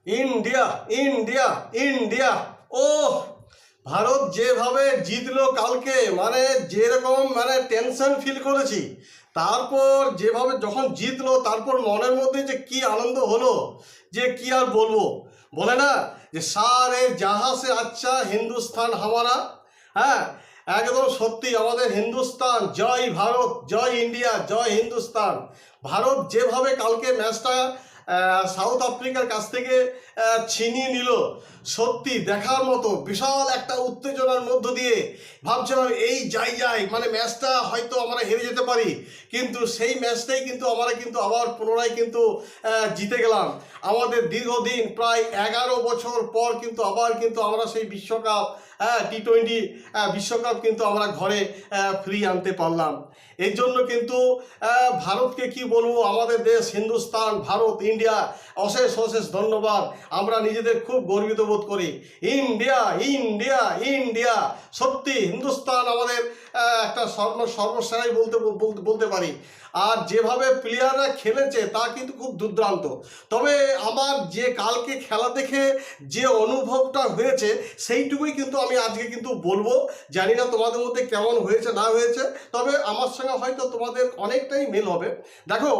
India India India ও ভারত যেভাবে জিতলো কালকে, মানে যেরকম মানে টেনশন ফিল করেছি, তারপর যেভাবে যখন জিতলো তারপর মনের মধ্যে যে কি আনন্দ হলো যে কি আর বলবো। বলে না যে সারে জাহা সে আচ্ছা হিন্দুস্তান হামারা। হ্যাঁ, একদম সত্যি আমাদের হিন্দুস্তান, জয় ভারত, জয় ইন্ডিয়া, জয় হিন্দুস্তান। ভারত যেভাবে কালকে ম্যাচটা সাউথ আফ্রিকার কাছ থেকে ছিনিয়ে নিল, সত্যি দেখার মতো। বিশাল একটা উত্তেজনার মধ্য দিয়ে ভাবছিলাম এই যাই মানে ম্যাচটা হয়তো আমরা হেরে যেতে পারি, কিন্তু সেই ম্যাচটাই কিন্তু আমরা কিন্তু আবার পুনরায় কিন্তু জিতে গেলাম। আমাদের দীর্ঘদিন প্রায় 11 বছর পর কিন্তু আবার কিন্তু আমরা সেই বিশ্বকাপ, টি-20 বিশ্বকাপ কিন্তু আমরা ঘরে ফিরিয়ে আনতে পারলাম। এর জন্য কিন্তু ভারতকে কি বলবো, আমাদের দেশ হিন্দুস্তান, ভারত, ইন্ডিয়া, অশেষ অশেষ ধন্যবাদ। আমরা নিজেদের খুব গর্বিত বোধ করি। ইন্ডিয়া ইন্ডিয়া ইন্ডিয়া, সত্যি হিন্দুস্তান আমাদের একটা সর্বসেরাই বলতে পারি। আর যেভাবে প্লেয়াররা খেলেছে তা কিন্তু খুব দুর্দান্ত। তবে আমার যে কালকে খেলা দেখে যে অনুভবটা হয়েছে সেইটুকুই কিন্তু আমি আজকে কিন্তু বলবো। জানি না তোমাদের মধ্যে কেমন হয়েছে না হয়েছে, তবে আমার সঙ্গে হয়তো তোমাদের অনেকটাই মেল হবে। দেখো,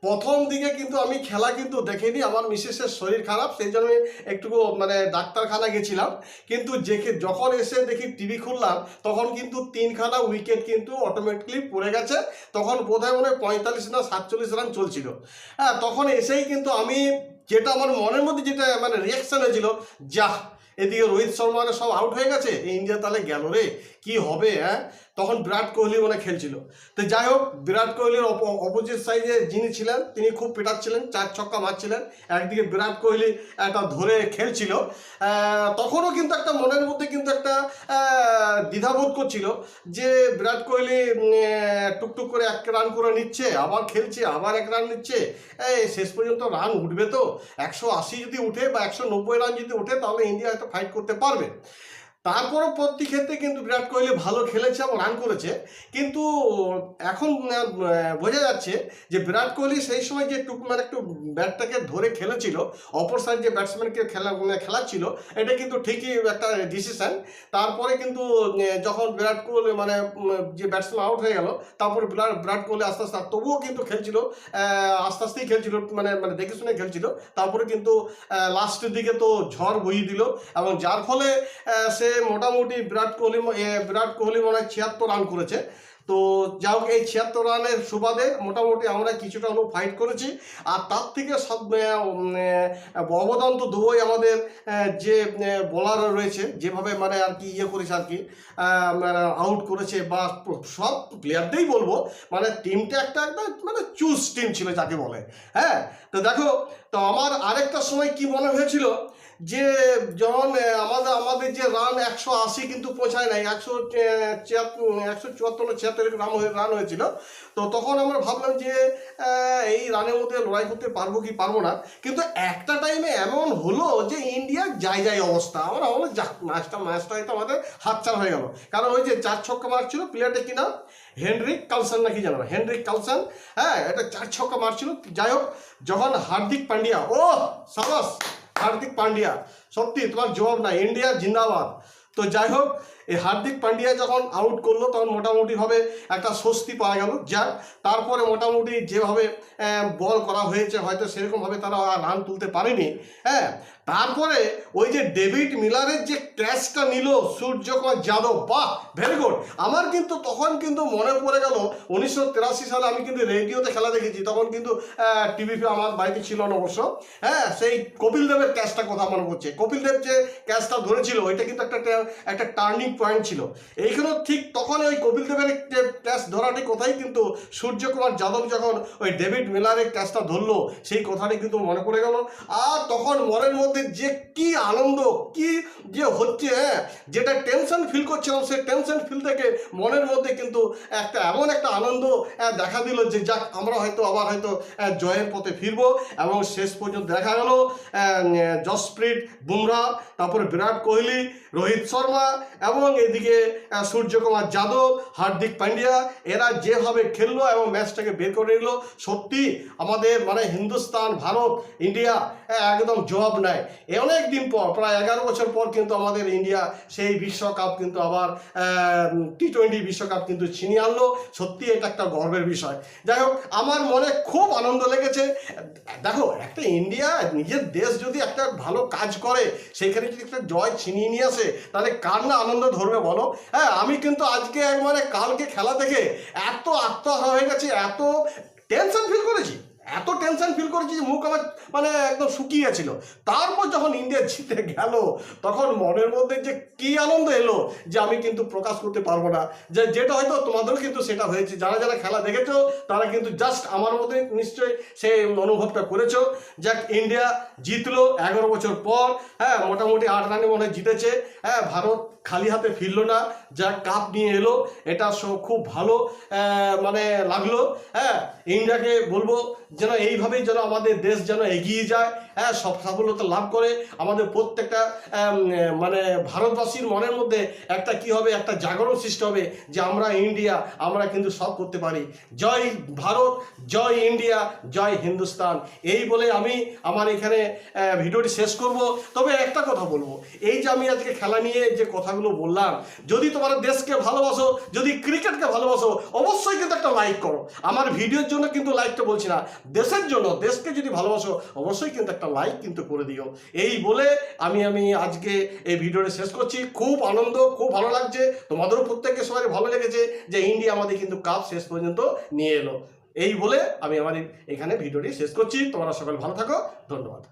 প্রথম দিকে কিন্তু আমি খেলা কিন্তু দেখিনি, আমার মিসেসের শরীর খারাপ, সেই জন্য একটু মানে ডাক্তারখানা গেছিলাম। কিন্তু যখন এসে দেখি টিভি খুললাম, তখন কিন্তু 3খানা উইকেট কিন্তু অটোমেটিকলি পড়ে গেছে। তখন বোধহয় মনে হয় 45 না 47 রান চলছিল। হ্যাঁ, তখন এসেই কিন্তু আমি যেটা আমার মনের মধ্যে যেটা মানে রিয়াকশান হয়েছিল, যাহ এদিকে রোহিত শর্মারা সব আউট হয়ে গেছে, ইন্ডিয়া তাহলে গেল রে, কি হবে। হ্যাঁ, তখন বিরাট কোহলি মনে খেলছিল। তো যাই হোক, বিরাট কোহলির অপোজিট সাইডে যিনি ছিলেন তিনি খুব পেটাচ্ছিলেন, 4 ছক্কা মারছিলেন। একদিকে বিরাট কোহলি একটা ধরে খেলছিল। তখনও কিন্তু একটা মনের মধ্যে কিন্তু একটা দ্বিধাবোধ করছিল যে বিরাট কোহলি টুকটুক করে 1 রান করে নিচ্ছে, আবার খেলছে, আবার 1 রান নিচ্ছে, শেষ পর্যন্ত রান উঠবে তো। 180 যদি উঠে বা 190 রান যদি উঠে তাহলে ইন্ডিয়া হয়তো ফাইট করতে পারবে। তারপরও প্রতি ক্ষেত্রে কিন্তু বিরাট কোহলি ভালো খেলেছে এবং রান করেছে। কিন্তু এখন বোঝা যাচ্ছে যে বিরাট কোহলি সেই সময় যে মানে একটু ব্যাটটাকে ধরে খেলেছিল, অপর সাইড যে ব্যাটসম্যানকে খেলাচ্ছিল, এটা কিন্তু ঠিকই একটা ডিসিশন। তারপরে কিন্তু যখন বিরাট কোহলি মানে যে ব্যাটসম্যান আউট হয়ে গেল, তারপরে বিরাট কোহলি আস্তে আস্তে তবুও কিন্তু খেলছিল, আস্তে আস্তেই খেলছিল, মানে মানে দেখে শুনে খেলছিল। তারপরে কিন্তু লাস্টের দিকে তো ঝড় বইয়ে দিল, এবং যার ফলে সে মোটামুটি বিরাট কোহলি মনে হয় 76 রান করেছে। তো যাই হোক, এই 76 রানের সুবাদে মোটামুটি আমরা কিছুটা হলেও ফাইট করেছি। আর তার থেকে সব অবদান তো দেবই আমাদের যে বোলার রয়েছে, যেভাবে মানে আর কি করেছে আর কি, আউট করেছে, বা সব প্লেয়ারদেরই বলবো, মানে টিমটা একটা মানে চুজ টিম ছিল যাকে বলে। হ্যাঁ, তো দেখো, তো আমার আরেকটা সময় কি মনে হয়েছিল যে যখন আমাদের যে রান 180 কিন্তু পৌঁছায় নাই, 174 রান হয়েছিল। তো তখন আমরা ভাবলাম যে এই রানের মধ্যে লড়াই করতে পারবো কি পারবো না। কিন্তু একটা টাইমে এমন হলো যে ইন্ডিয়ার যাই অবস্থা, আমরা বললাম যাক ম্যাচটা হয়তো আমাদের হাতছাড়া হয়ে গেল। কারণ ওই যে 4 ছক্কা মারছিল, প্লেয়ারটা কি নাম, হেনরিক কালসন নাকি জানো, হেনরিক কালসন। হ্যাঁ, এটা 4 ছক্কা মারছিল। যাই হোক, যখন হার্দিক পান্ডিয়া, ও সাবাস হার্দিক পান্ডিয়া, সত্যি তোমার জবাব নাই, ইন্ডিয়া জিন্দাবাদ। তো যাই হোক, এই হার্দিক পান্ডিয়া যখন আউট করলো তখন মোটামুটিভাবে একটা স্বস্তি পাওয়া গেল। যাক, তারপরে মোটামুটি যেভাবে বল করা হয়েছে হয়তো সেরকমভাবে তারা রান তুলতে পারেনি। হ্যাঁ, তারপরে ওই যে ডেভিড মিলারের যে ক্যাচটা নিল সূর্যকুমার যাদব, বাহ, ভেরি গুড। আমার কিন্তু তখন কিন্তু মনে পড়ে গেল 1983 সালে আমি কিন্তু রেডিওতে খেলা দেখেছি, তখন কিন্তু টিভিতে আমার বাড়িতে ছিল না অবশ্য। হ্যাঁ, সেই কপিল দেবের ক্যাচটা কথা মনে পড়ছে। কপিল দেব যে ক্যাচটা ধরেছিল ওইটা কিন্তু একটা টার্নিং পয়েন্ট ছিল। এইখানেও ঠিক তখন ওই কপিল দেবের ক্যাচ ধরাটি কথাই কিন্তু সূর্যকুমার যাদব যখন ওই ডেভিড মিলারের ক্যাচটা ধরলো সেই কথাটি কিন্তু মনে পড়ে গেল। আর তখন মনের মধ্যে যে কি আনন্দ, কি যে হচ্ছে, হ্যাঁ, যেটা টেনশন ফিল করছিলাম সেই টেনশন ফিল থেকে মনের মধ্যে কিন্তু এমন একটা আনন্দ দেখা দিল যে যাক আমরা হয়তো আবার হয়তো জয়ের পথে ফিরবো। এবং শেষ পর্যন্ত দেখা গেল জসপ্রীত বুমরা, তারপরে বিরাট কোহলি, রোহিত শর্মা এবং এদিকে সূর্যকুমার যাদব, হার্দিক পান্ডিয়া, এরা যেভাবে খেললো এবং ম্যাচটাকে বের করে নিল, সত্যি আমাদের মানে হিন্দুস্তান, ভারত, ইন্ডিয়া একদম জবাব নেয়। অনেক দিন পর, প্রায় 11 বছর পর কিন্তু আমাদের ইন্ডিয়া সেই বিশ্বকাপ কিন্তু আবার টি-20 বিশ্বকাপ কিন্তু ছিনিয়ে আনলো। সত্যি এটা একটা গর্বের বিষয়। যাই হোক, আমার মনে খুব আনন্দ লেগেছে। দেখো, একটা ইন্ডিয়া নিজের দেশ যদি একটা ভালো কাজ করে, সেইখানে যদি একটা জয় ছিনিয়ে নিয়ে আসে, তাহলে কার না আনন্দ ধরবে বলো? হ্যাঁ, আমি কিন্তু আজকে মানে কালকে খেলা থেকে এত আত্মহারা হয়ে গেছি, এত টেনশন ফিল করেছি, এত টেনশন ফিল করেছি যে মুখ আমার মানে একদম শুকিয়ে গেছিল। তারপর যখন ইন্ডিয়া জিতে গেল, তখন মনের মধ্যে যে কি আনন্দ এলো যে আমি কিন্তু প্রকাশ করতে পারবো না। যেটা হয়তো তোমাদেরও কিন্তু সেটা হয়েছে, যারা যারা খেলা দেখেছো তারা কিন্তু জাস্ট আমার মধ্যে নিশ্চয়ই সেই অনুভবটা করেছো। যাক, ইন্ডিয়া জিতলো 11 বছর পর। হ্যাঁ, মোটামুটি 8 রানে মনে হয় জিতেছে। হ্যাঁ, ভারত খালি হাতে ফিরলো না, যা কাপ নিয়ে এলো, এটা খুব ভালো মানে লাগলো। হ্যাঁ, ইন্ডিয়াকে বলবো যেন এইভাবেই যেন আমাদের দেশ যেন এগিয়ে যায়, হ্যাঁ, সব সাফল্যতা লাভ করে। আমাদের প্রত্যেকটা মানে ভারতবাসীর মনের মধ্যে একটা কি হবে, একটা জাগরণ সৃষ্টি হবে যে আমরা ইন্ডিয়া, আমরা কিন্তু সব করতে পারি। জয় ভারত, জয় ইন্ডিয়া, জয় হিন্দুস্তান। এই বলে আমি আমার এখানে ভিডিওটি শেষ করব। তবে একটা কথা বলবো, এই যে আমি আজকে খেলা নিয়ে যে কথাগুলো বললাম, যদি তোমার দেশকে ভালোবাসো, যদি ক্রিকেটকে ভালোবাসো, অবশ্যই কিন্তু একটা লাইক করো। আমার ভিডিওর জন্য কিন্তু লাইকটা বলছি না, দেশের জন্য, দেশকে যদি ভালোবাসো অবশ্যই কিন্তু একটা লাইক কিন্তু করে দিও। এই বলে আমি আজকে এই ভিডিওটা শেষ করছি। খুব আনন্দ, খুব ভালো লাগছে, তোমাদেরও প্রত্যেককে সবাই ভালো লেগেছে যে ইন্ডিয়া আমাদের কিন্তু কাপ শেষ পর্যন্ত নিয়ে এলো। এই বলে আমি আমার এখানে ভিডিওটি শেষ করছি। তোমরা সবাই ভালো থাকো, ধন্যবাদ।